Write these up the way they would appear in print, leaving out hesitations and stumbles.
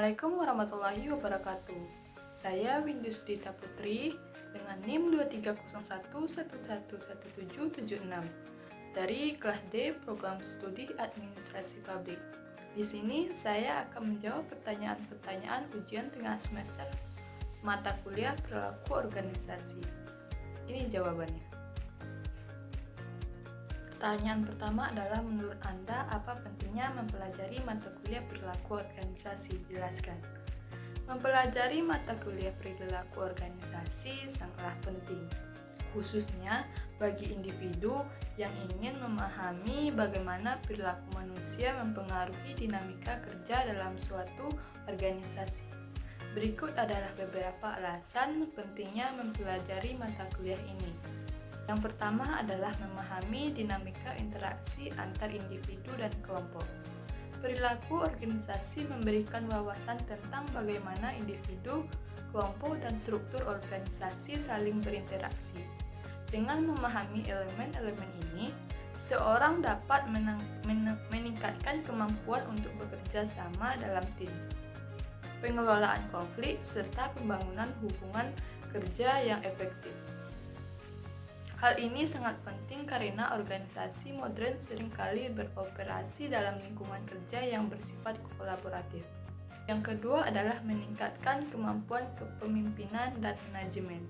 Assalamualaikum warahmatullahi wabarakatuh. Saya Windus Dita Putri dengan NIM 2301111776 dari kelas D Program Studi Administrasi Publik. Di sini saya akan menjawab pertanyaan-pertanyaan ujian tengah semester mata kuliah perilaku organisasi. Ini jawabannya. Pertanyaan pertama adalah, menurut Anda apa pentingnya mempelajari mata kuliah perilaku organisasi? Jelaskan. Mempelajari mata kuliah perilaku organisasi sangatlah penting, khususnya bagi individu yang ingin memahami bagaimana perilaku manusia mempengaruhi dinamika kerja dalam suatu organisasi. Berikut adalah beberapa alasan pentingnya mempelajari mata kuliah ini. Yang pertama adalah memahami dinamika interaksi antar individu dan kelompok. Perilaku organisasi memberikan wawasan tentang bagaimana individu, kelompok, dan struktur organisasi saling berinteraksi. Dengan memahami elemen-elemen ini, seorang dapat meningkatkan kemampuan untuk bekerja sama dalam tim, pengelolaan konflik, serta pembangunan hubungan kerja yang efektif. Hal ini sangat penting karena organisasi modern seringkali beroperasi dalam lingkungan kerja yang bersifat kolaboratif. Yang kedua adalah meningkatkan kemampuan kepemimpinan dan manajemen.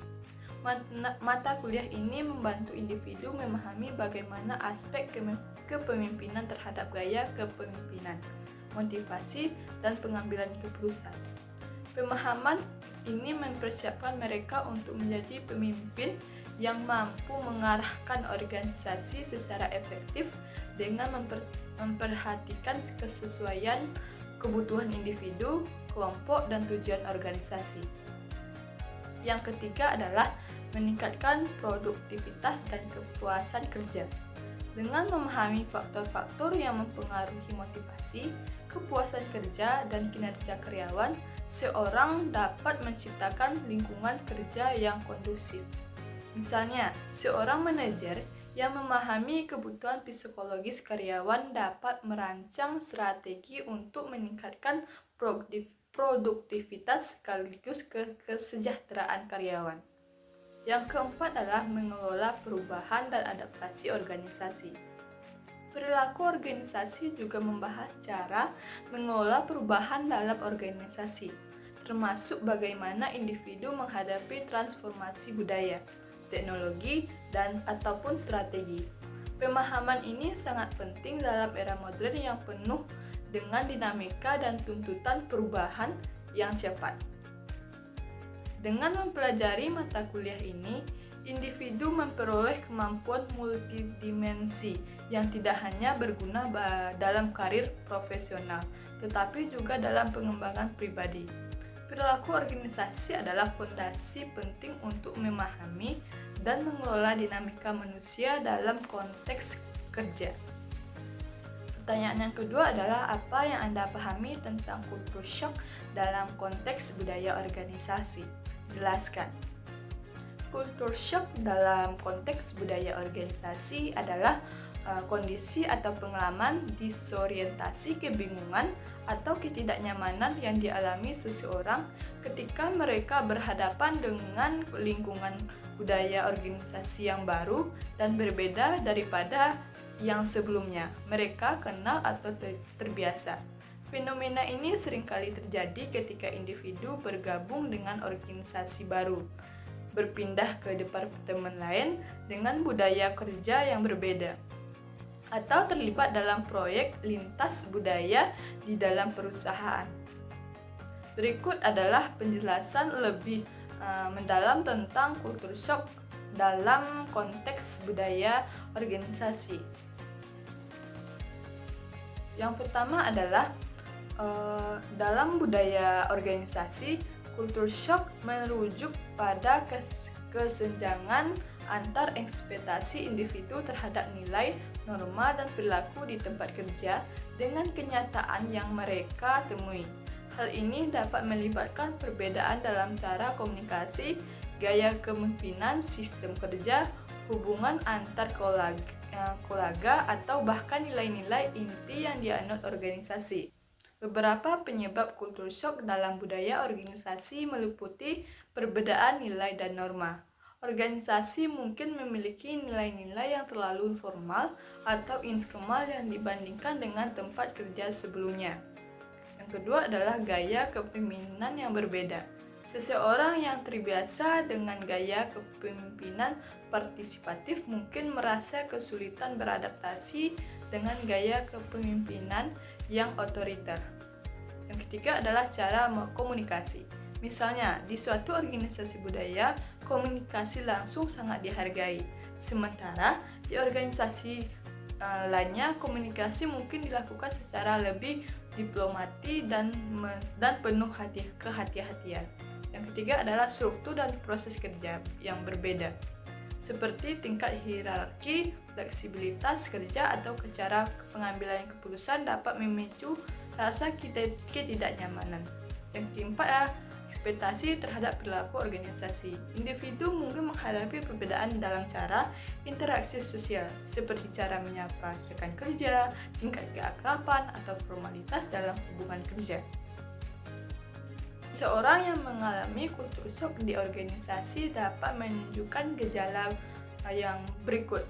Mata kuliah ini membantu individu memahami bagaimana aspek kepemimpinan terhadap gaya kepemimpinan, motivasi, dan pengambilan keputusan. Pemahaman ini mempersiapkan mereka untuk menjadi pemimpin yang mampu mengarahkan organisasi secara efektif dengan memperhatikan kesesuaian kebutuhan individu, kelompok, dan tujuan organisasi. Yang ketiga adalah meningkatkan produktivitas dan kepuasan kerja. Dengan memahami faktor-faktor yang mempengaruhi motivasi, kepuasan kerja, dan kinerja karyawan, seorang dapat menciptakan lingkungan kerja yang kondusif. Misalnya, seorang manajer yang memahami kebutuhan psikologis karyawan dapat merancang strategi untuk meningkatkan produktivitas sekaligus kesejahteraan karyawan. Yang keempat adalah mengelola perubahan dan adaptasi organisasi. Perilaku organisasi juga membahas cara mengelola perubahan dalam organisasi, termasuk bagaimana individu menghadapi transformasi budaya, teknologi, dan ataupun strategi. Pemahaman ini sangat penting dalam era modern yang penuh dengan dinamika dan tuntutan perubahan yang cepat. Dengan mempelajari mata kuliah ini, individu memperoleh kemampuan multidimensi yang tidak hanya berguna dalam karir profesional, tetapi juga dalam pengembangan pribadi. Perilaku organisasi adalah fondasi penting untuk memahami dan mengelola dinamika manusia dalam konteks kerja. Pertanyaan yang kedua adalah, apa yang Anda pahami tentang kultur shock dalam konteks budaya organisasi? Jelaskan. Kultur shock dalam konteks budaya organisasi adalah kondisi atau pengalaman disorientasi, kebingungan, atau ketidaknyamanan yang dialami seseorang ketika mereka berhadapan dengan lingkungan budaya organisasi yang baru dan berbeda daripada yang sebelumnya mereka kenal atau terbiasa. Fenomena ini seringkali terjadi ketika individu bergabung dengan organisasi baru, berpindah ke departemen lain dengan budaya kerja yang berbeda, atau terlibat dalam proyek lintas budaya di dalam perusahaan. Berikut adalah penjelasan lebih mendalam tentang kultur shock dalam konteks budaya organisasi. Yang pertama adalah dalam budaya organisasi, kultur shock merujuk pada kesenjangan antar ekspektasi individu terhadap nilai, norma, dan perilaku di tempat kerja dengan kenyataan yang mereka temui. Hal ini dapat melibatkan perbedaan dalam cara komunikasi, gaya kepemimpinan, sistem kerja, hubungan antar kolega, atau bahkan nilai-nilai inti yang dianut organisasi. Beberapa penyebab kultur shock dalam budaya organisasi meliputi perbedaan nilai dan norma. Organisasi mungkin memiliki nilai-nilai yang terlalu formal atau informal yang dibandingkan dengan tempat kerja sebelumnya. Yang kedua adalah gaya kepemimpinan yang berbeda. Seseorang yang terbiasa dengan gaya kepemimpinan partisipatif mungkin merasa kesulitan beradaptasi dengan gaya kepemimpinan yang otoriter. Yang ketiga adalah cara komunikasi. Misalnya, di suatu organisasi budaya, komunikasi langsung sangat dihargai. Sementara di organisasi lainnya, komunikasi mungkin dilakukan secara lebih diplomati dan penuh kehati-hatian. Yang ketiga adalah struktur dan proses kerja yang berbeda, seperti tingkat hierarki, fleksibilitas kerja, atau cara pengambilan keputusan dapat memicu rasa ketidaknyamanan. Yang keempat adalah ekspektasi terhadap perilaku organisasi. Individu mungkin menghadapi perbedaan dalam cara interaksi sosial, seperti cara menyapa rekan kerja, tingkat keakraban, atau formalitas dalam hubungan kerja. Seorang yang mengalami kultur shock di organisasi dapat menunjukkan gejala yang berikut: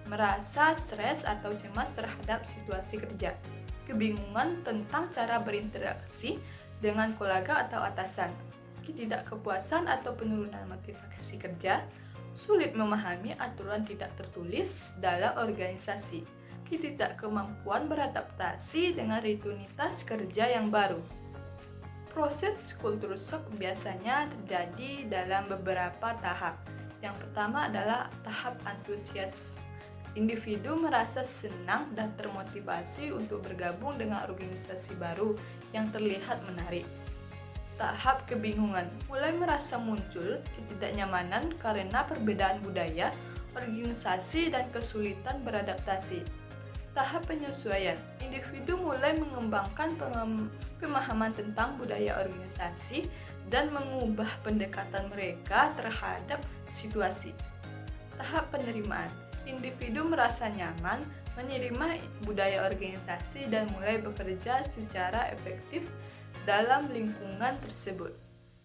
merasa stres atau cemas terhadap situasi kerja, kebingungan tentang cara berinteraksi dengan kolega atau atasan, ketidakpuasan atau penurunan motivasi kerja, sulit memahami aturan tidak tertulis dalam organisasi, ketidakmampuan beradaptasi dengan rutinitas kerja yang baru. Proses kultur shock biasanya terjadi dalam beberapa tahap. Yang pertama adalah tahap antusias. Individu merasa senang dan termotivasi untuk bergabung dengan organisasi baru yang terlihat menarik. Tahap kebingungan, mulai merasa muncul ketidaknyamanan karena perbedaan budaya, organisasi, dan kesulitan beradaptasi. Tahap penyesuaian, individu mulai mengembangkan pemahaman tentang budaya organisasi dan mengubah pendekatan mereka terhadap situasi. Tahap penerimaan, individu merasa nyaman menerima budaya organisasi dan mulai bekerja secara efektif dalam lingkungan tersebut.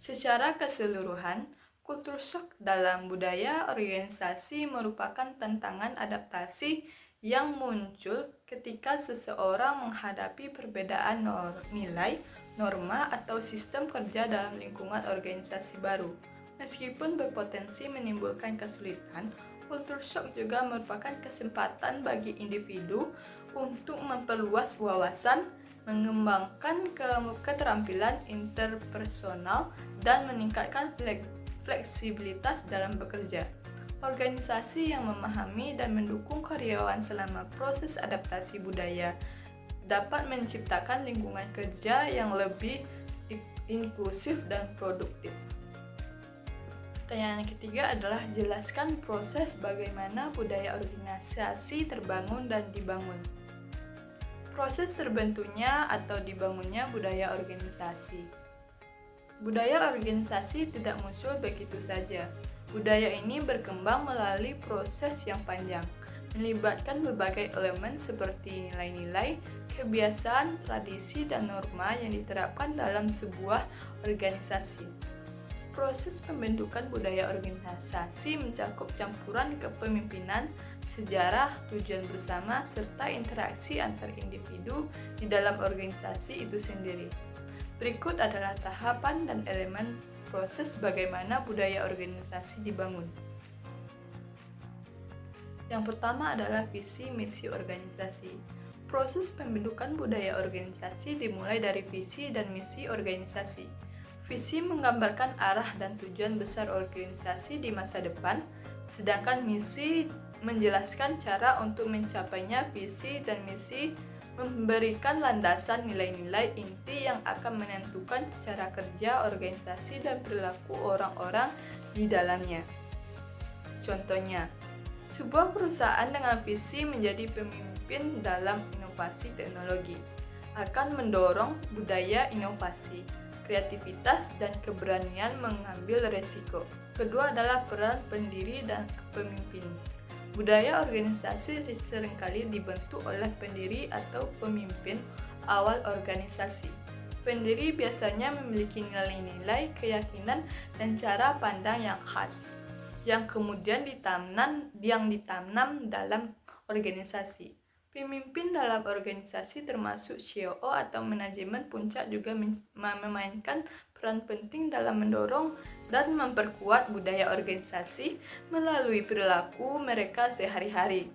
Secara keseluruhan, kultur shock dalam budaya organisasi merupakan tantangan adaptasi yang muncul ketika seseorang menghadapi perbedaan nilai, norma, atau sistem kerja dalam lingkungan organisasi baru. Meskipun berpotensi menimbulkan kesulitan, kultur shock juga merupakan kesempatan bagi individu untuk memperluas wawasan, mengembangkan keterampilan interpersonal, dan meningkatkan fleksibilitas dalam bekerja. Organisasi yang memahami dan mendukung karyawan selama proses adaptasi budaya dapat menciptakan lingkungan kerja yang lebih inklusif dan produktif. Pertanyaan ketiga adalah jelaskan proses bagaimana budaya organisasi terbangun dan dibangun. Proses terbentuknya atau dibangunnya budaya organisasi. Budaya organisasi tidak muncul begitu saja. Budaya ini berkembang melalui proses yang panjang, melibatkan berbagai elemen seperti nilai-nilai, kebiasaan, tradisi, dan norma yang diterapkan dalam sebuah organisasi. Proses pembentukan budaya organisasi mencakup campuran kepemimpinan, sejarah, tujuan bersama, serta interaksi antar individu di dalam organisasi itu sendiri. Berikut adalah tahapan dan elemen proses bagaimana budaya organisasi dibangun. Yang pertama adalah visi misi organisasi. Proses pembentukan budaya organisasi dimulai dari visi dan misi organisasi. Visi menggambarkan arah dan tujuan besar organisasi di masa depan, sedangkan misi menjelaskan cara untuk mencapainya. Visi dan misi memberikan landasan nilai-nilai inti yang akan menentukan cara kerja organisasi dan perilaku orang-orang di dalamnya. Contohnya, sebuah perusahaan dengan visi menjadi pemimpin dalam inovasi teknologi akan mendorong budaya inovasi, kreativitas, dan keberanian mengambil resiko. Kedua adalah peran pendiri dan pemimpin. Budaya organisasi seringkali dibentuk oleh pendiri atau pemimpin awal organisasi. Pendiri biasanya memiliki nilai-nilai, keyakinan, dan cara pandang yang khas, yang kemudian ditanam dalam organisasi. Pemimpin dalam organisasi termasuk CEO atau manajemen puncak juga memainkan peran penting dalam mendorong dan memperkuat budaya organisasi melalui perilaku mereka sehari-hari.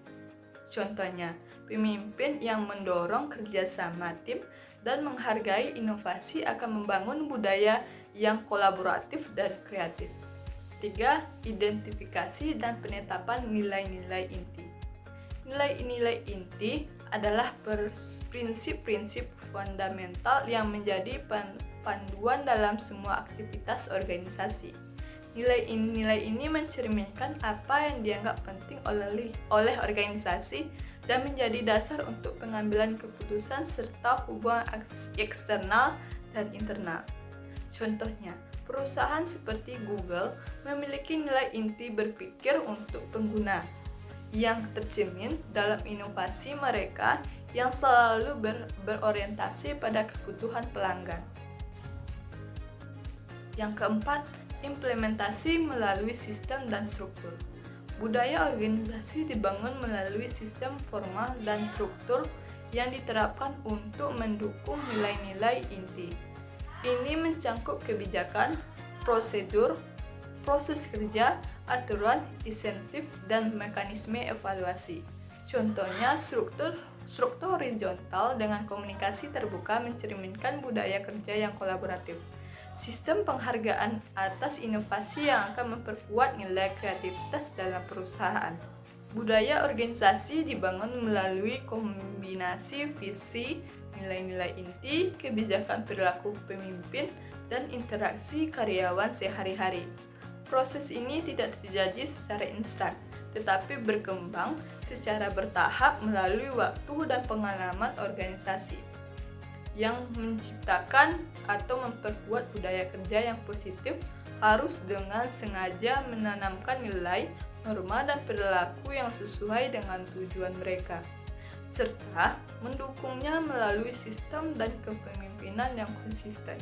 Contohnya, pemimpin yang mendorong kerjasama tim dan menghargai inovasi akan membangun budaya yang kolaboratif dan kreatif. 3. Identifikasi dan penetapan nilai-nilai inti. Nilai-nilai inti adalah prinsip-prinsip fundamental yang menjadi panduan dalam semua aktivitas organisasi. Nilai-nilai ini mencerminkan apa yang dianggap penting oleh organisasi dan menjadi dasar untuk pengambilan keputusan serta hubungan eksternal dan internal. Contohnya, perusahaan seperti Google memiliki nilai inti berpikir untuk pengguna yang tercermin dalam inovasi mereka yang selalu berorientasi pada kebutuhan pelanggan. Yang keempat, implementasi melalui sistem dan struktur. Budaya organisasi dibangun melalui sistem formal dan struktur yang diterapkan untuk mendukung nilai-nilai inti. Ini mencakup kebijakan, prosedur, proses kerja, aturan, insentif, dan mekanisme evaluasi. Contohnya, struktur horizontal dengan komunikasi terbuka mencerminkan budaya kerja yang kolaboratif. Sistem penghargaan atas inovasi yang akan memperkuat nilai kreativitas dalam perusahaan. Budaya organisasi dibangun melalui kombinasi visi, nilai-nilai inti, kebijakan perilaku pemimpin, dan interaksi karyawan sehari-hari. Proses ini tidak terjadi secara instan, tetapi berkembang secara bertahap melalui waktu dan pengalaman organisasi, yang menciptakan atau memperkuat budaya kerja yang positif harus dengan sengaja menanamkan nilai, norma, dan perilaku yang sesuai dengan tujuan mereka, serta mendukungnya melalui sistem dan kepemimpinan yang konsisten.